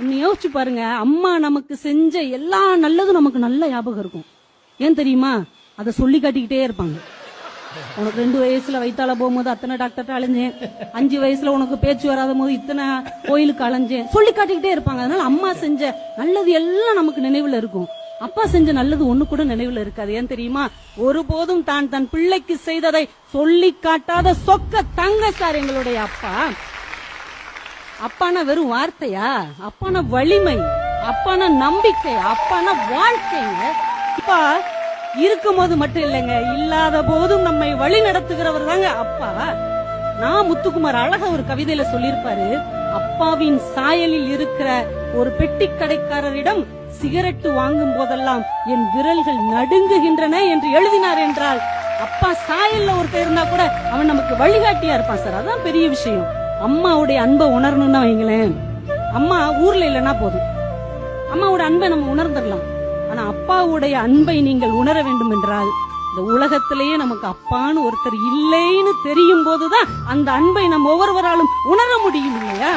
யோசிச்சு பாருங்க, அம்மா நமக்கு செஞ்ச எல்லா நல்லதும் நமக்கு நல்ல ஞாபகம் இருக்கும். ஏன் தெரியுமா? அதை சொல்லி காட்டிக்கிட்டே இருப்பாங்க. உனக்கு 2 வயசுல வயித்தால போகும்போது அத்தனை டாக்டர்கிட்ட அலைஞ்சேன், 5 வயசுல உனக்கு பேச்சு வராத போது இத்தனை கோயிலுக்கு அலைஞ்சேன், சொல்லி காட்டிக்கிட்டே இருப்பாங்க. அதனால அம்மா செஞ்ச நல்லது எல்லாம் நமக்கு நினைவுல இருக்கும். அப்பா செஞ்ச நல்லது ஒண்ணு கூட நினைவுல இருக்காது. ஏன் தெரியுமா? ஒருபோதும் தான் தன் பிள்ளைக்கு செய்ததை சொல்லி காட்டாத சொக்க தங்க சார் எங்களுடைய அப்பா. அப்பானா வெறும் வார்த்தையா? அப்பானா வலிமை, அப்பானா நம்பிக்கை, அப்பானா வாழ்க்கைங்க. அப்பா இருக்கும் போது மட்டும் இல்லைங்க, இல்லாத போதும் நம்மை வழி நடத்துகிறவர் தாங்க அப்பா. நான் முத்துக்குமார் அழகா ஒரு கவிதையில சொல்லியிருப்பாரு, அப்பாவின் சாயலில் இருக்கிற ஒரு பெட்டி கடைக்காரரிடம் சிகரெட்டு வாங்கும் போதெல்லாம் என் விரல்கள் நடுங்குகின்றன என்று எழுதினார் என்றால், அப்பா சாயல்ல ஒருத்தர் இருந்தா கூட அவன் நமக்கு வழிகாட்டியா இருப்பான் சார். அதான் பெரிய விஷயம். அம்மாவுடைய அன்பை உணரணும்னா வைங்களேன், அம்மா ஊர்ல இல்லைன்னா போதும், அம்மாவோட அன்பை நம்ம உணர்ந்துடலாம். ஆனா அப்பாவுடைய அன்பை நீங்கள் உணர வேண்டும் என்றால், இந்த உலகத்திலேயே நமக்கு அப்பான்னு ஒருத்தர் இல்லைன்னு தெரியும் போதுதான் அந்த அன்பை நம்ம ஒவ்வொருவராலும் உணர முடியும் இல்லையா?